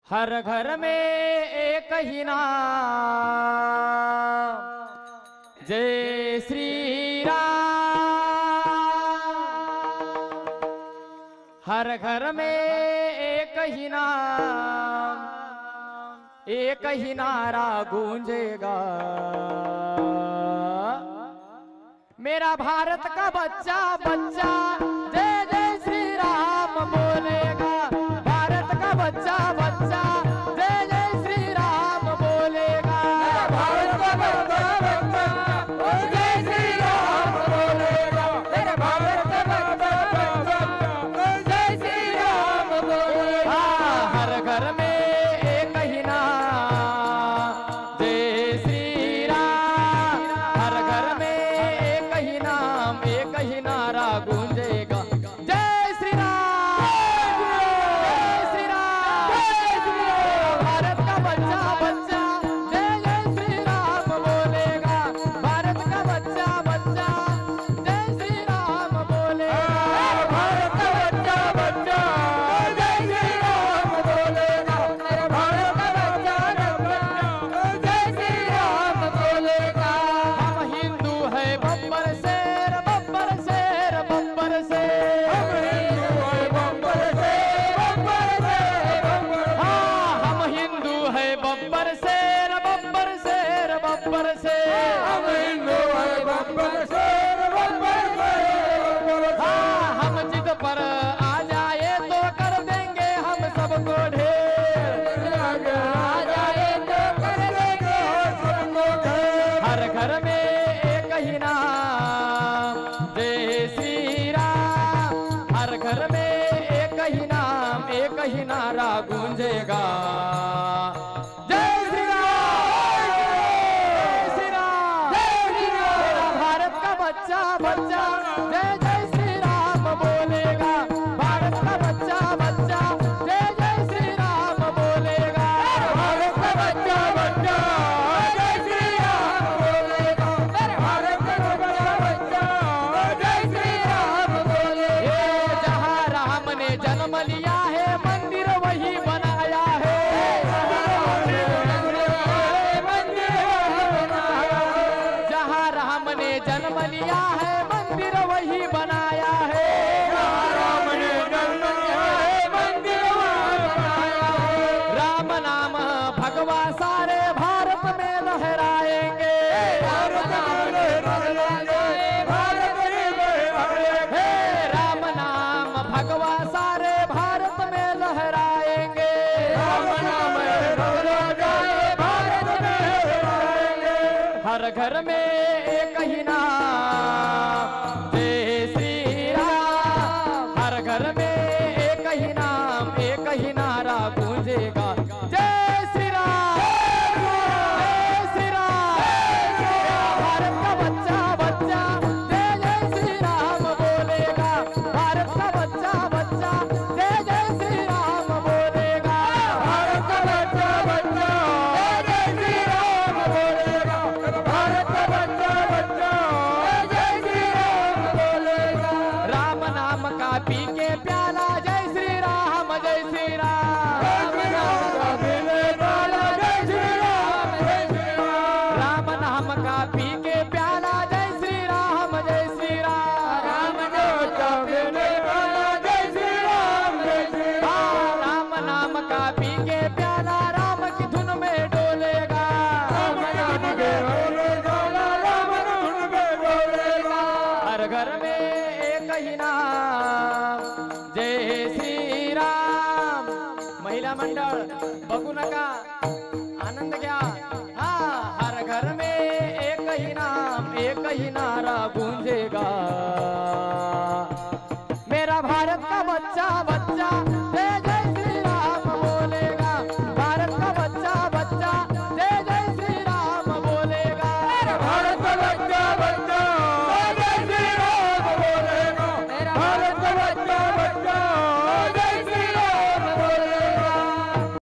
हर घर में एक ही नाम, जय श्री राम। हर घर में एक ही नाम, एक ही नारा गूंजेगा, मेरा भारत का बच्चा बच्चा जय जय श्री राम बोलेगा। भारत का बच्चा बच्चा जय जय श्री राम बोलेगा। भारत का बच्चा बच्चा जय श्री राम बोलेगा। मेरा भारत का बच्चा बच्चा जय श्री राम बोलेगा। हर घर में एक ही नाम, जय श्री राम। हर घर में एक ही नाम, एक ही नारा गूंजेगा, जय श्री राम, जय श्री राम, जय श्री राम। भारत का बच्चा बच्चा जय जय श्री राम बोलेगा। भारत का बच्चा बच्चा जय श्री राम बोलेगा। भारत का बच्चा बच्चा जय श्री राम बोलेगा। मेरा भारत का बच्चा बच्चा जय श्री राम बोलेगा। हम हिंदू है बब्बर शेर बब्बर शेर बब्बर शेर। हम हिंदू है बब्बर शेर बब्बर शेर बब्बर। हाँ हम हिंदू है बब्बर शेर बब्बर शेर बब्बर शेर। हम हिंदू है बब्बर शेर बब्बर शेर बब्बर। हाँ हम जिद पर आ जाए तो कर देंगे हम सबको ढेर। आ जाए तो कर देंगे सबको ढेर। हर घर में एक ही नाम, जय श्री राम। हर घर में एक ही नाम, एक ही नारा गूंजेगा, जय श्री राम, जय श्री राम, जय श्री राम। मेरा भारत का बच्चा बच्चा जय जय श्री राम बोलेगा। भारत का बच्चा बच्चा जय जय श्री राम बोलेगा। भारत का बच्चा बच्चा जय श्री राम बोलेगा। मेरे भारत का बच्चा बच्चा जय श्री राम बोलेगा। ये जहाँ राम ने जन्म लिया है मंदिर वही बनाया है। जहाँ राम ने जन्म लिया है मंदिर वही बनाया है। राम ने जन्म लिया है मंदिर वहाँ बनाया है। राम नाम भगवा सारे भारत में लहराएंगे। भारत में लहराएंगे, भारत में लहराएंगे। हे राम नाम भगवा सारे भारत में लहराएंगे। राम नाम लहराएंगे, भारत में लहराएंगे। हर घर में एक ही नाम, जय श्री राम। हर घर में एक ही नाम, एक ही नारा गूंजेगा, जय श्री राम, जय श्री राम। भारत का बच्चा बच्चा जय जय श्री राम बोलेगा। भारत का बच्चा बच्चा जय जय श्री राम बोलेगा। भारत का बच्चा बच्चा जय श्री राम बोलेगा। भारत का बच्चा बच्चा जय श्री राम बोलेगा। राम नाम का पी के प्याला जय श्री राम, जय श्री राम। राम नाम का पीने वाला जय श्री राम, जय श्री राम। राम नाम का पी के प्याला जय श्री राम, जय श्री राम। राम नाम का पीने वाला जय श्री राम, जय श्री राम। राम नाम का पी के प्याला राम की धुन में डोलेगा। राम नाम के बोलेगा, राम धुन में बोलेगा। हर घर में एक ही नाम, जय श्री राम। महिला मंडळ बघू नका, आनंद घ्या। हा हर घर में एक ही नाम, एक ही नारा गूंजेगा,